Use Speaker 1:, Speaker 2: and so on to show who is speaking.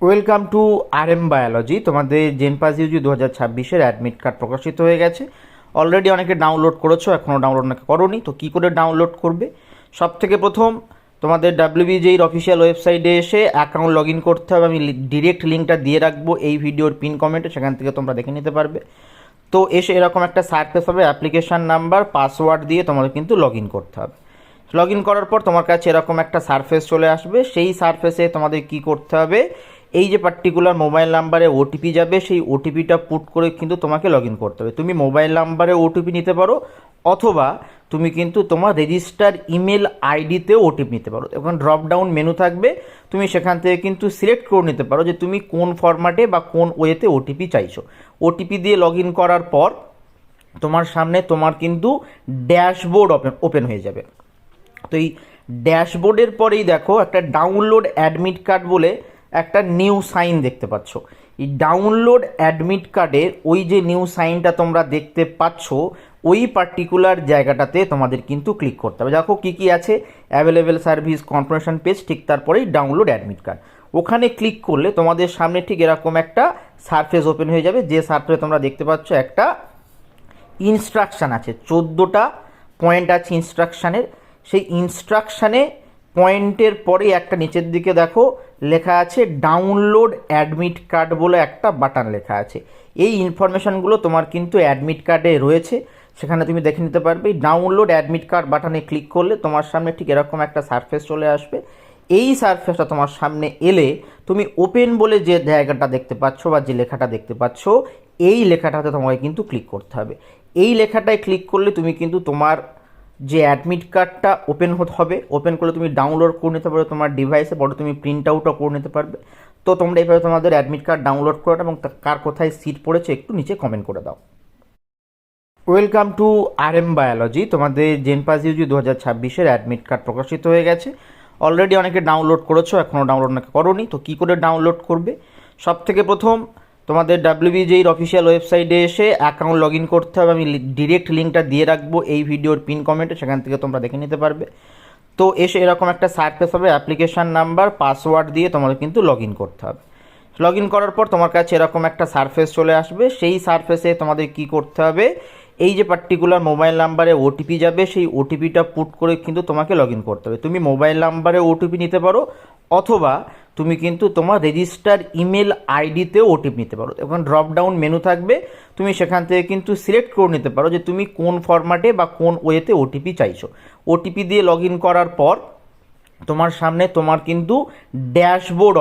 Speaker 1: Welcome to RM biology. তোমাদের জেনপাস UG 2026-এর অ্যাডমিট কার্ড প্রকাশিত হয়ে গেছে। অলরেডি অনেকে ডাউনলোড করেছো, এখনও ডাউনলোড নাকি করোনি। তো কী করে ডাউনলোড করবে? সব থেকে প্রথম তোমাদের WBJER অফিসিয়াল ওয়েবসাইটে এসে অ্যাকাউন্ট লগ ইন করতে হবে। আমি ডিরেক্ট লিঙ্কটা দিয়ে রাখবো এই ভিডিওর পিন কমেন্টে, সেখান থেকে তোমরা দেখে নিতে পারবে। তো এসে এরকম একটা সারফেস হবে, অ্যাপ্লিকেশান নাম্বার পাসওয়ার্ড দিয়ে তোমাদের কিন্তু লগ ইন করতে হবে। লগ ইন করার পর তোমার কাছে এরকম একটা সারফেস চলে আসবে। সেই সারফেসে তোমাদের কি করতে হবে, এই যে পার্টিকুলার মোবাইল নাম্বারে ওটিপি যাবে, সেই ওটিপিটা পুট করে কিন্তু তোমাকে লগ ইন করতে হবে। তুমি মোবাইল নাম্বারে ওটিপি নিতে পারো, অথবা তুমি কিন্তু তোমার রেজিস্টার ইমেল আইডিতেও ওটিপি নিতে পারো। এখন ড্রপ ডাউন মেনু থাকবে, তুমি সেখান থেকে কিন্তু সিলেক্ট করে নিতে পারো যে তুমি কোন ফরম্যাটে বা কোন ওয়েতে ওটিপি চাইছো। ওটিপি দিয়ে লগ ইন করার পর তোমার সামনে তোমার কিন্তু ড্যাশবোর্ড ওপেন হয়ে যাবে। তো এই ড্যাশবোর্ডের পরেই দেখো একটা ডাউনলোড অ্যাডমিট কার্ড বলে একটা নিউ সাইন দেখতে পাচ্ছ। এই ডাউনলোড অ্যাডমিট কার্ডের ওই যে নিউ সাইনটা তোমরা দেখতে পাচ্ছ, ওই পার্টিকুলার জায়গাটাতে তোমাদের কিন্তু ক্লিক করতে হবে। দেখো কী কী আছে, অ্যাভেলেবেল সার্ভিস, কনফার্মেশন পেজ, ঠিক তারপরেই ডাউনলোড অ্যাডমিট কার্ড। ওখানে ক্লিক করলে তোমাদের সামনে ঠিক এরকম একটা সারফেস ওপেন হয়ে যাবে। যে সারফেসে তোমরা দেখতে পাচ্ছ একটা ইনস্ট্রাকশান আছে, 14টা পয়েন্ট আছে ইনস্ট্রাকশানের। সেই ইনস্ট্রাকশানে পয়েন্টের পরে একটা নিচের দিকে দেখো লেখা আছে ডাউনলোড অ্যাডমিট কার্ড বলে একটা বাটন লেখা আছে। এই ইনফরমেশানগুলো তোমার কিন্তু অ্যাডমিট কার্ডে রয়েছে, সেখানে তুমি দেখে নিতে পারবে। ডাউনলোড অ্যাডমিট কার্ড বাটনে ক্লিক করলে তোমার সামনে ঠিক এরকম একটা সারফেস চলে আসবে। এই সারফেসটা তোমার সামনে এলে তুমি ওপেন বলে যে জায়গাটা দেখতে পাচ্ছ বা যে লেখাটা দেখতে পাচ্ছ, এই লেখাটাতে তোমাকে কিন্তু ক্লিক করতে হবে। এই লেখাটায় ক্লিক করলে তুমি কিন্তু তোমার যে অ্যাডমিট কার্ডটা ওপেন হবে, ওপেন করলে তুমি ডাউনলোড করে নিতে পারবে তোমার ডিভাইসে, বড় তুমি প্রিন্ট আউটও করে নিতে পারবে। তো তোমরা এইভাবে তোমাদের অ্যাডমিট কার্ড ডাউনলোড করে এবং কার কোথায় সিট পড়েছে একটু নিচে কমেন্ট করে দাও। Welcome to RM biology. তোমাদের জেনপাস ইউজি 2026-এর অ্যাডমিট কার্ড প্রকাশিত হয়ে গেছে। অলরেডি অনেকে ডাউনলোড করেছো, এখনও ডাউনলোড নাকি করোনি। তো কী করে ডাউনলোড করবে? সব থেকে প্রথম তোমাদের WBJER অফিসিয়াল ওয়েবসাইটে এসে অ্যাকাউন্ট লগ ইন করতে হবে। আমি ডিরেক্ট লিঙ্কটা দিয়ে রাখবো এই ভিডিওর পিন কমেন্টে, সেখান থেকে তোমরা দেখে নিতে পারবে। তো এসে এরকম একটা সারফেস হবে, অ্যাপ্লিকেশান নাম্বার পাসওয়ার্ড দিয়ে তোমাদের কিন্তু লগ ইন করতে হবে। লগ ইন করার পর তোমার কাছে এরকম একটা সারফেস চলে আসবে। সেই সারফেসে তোমাদের কি করতে হবে, এই যে পার্টিকুলার মোবাইল নাম্বারে ওটিপি যাবে, সেই ওটিপিটা পুট করে কিন্তু তোমাকে লগ ইন করতে হবে। তুমি মোবাইল নাম্বারে ওটিপি নিতে পারো, অথবা তুমি কিন্তু তোমার রেজিস্টার ইমেল আইডিতেও ওটিপি নিতে পারো। এখন ড্রপ ডাউন মেনু থাকবে, তুমি সেখান থেকে কিন্তু সিলেক্ট করে নিতে পারো যে তুমি কোন ফরম্যাটে বা কোন ওয়েতে ওটিপি চাইছো। ওটিপি দিয়ে লগ ইন করার পর তোমার সামনে তোমার কিন্তু ড্যাশবোর্ড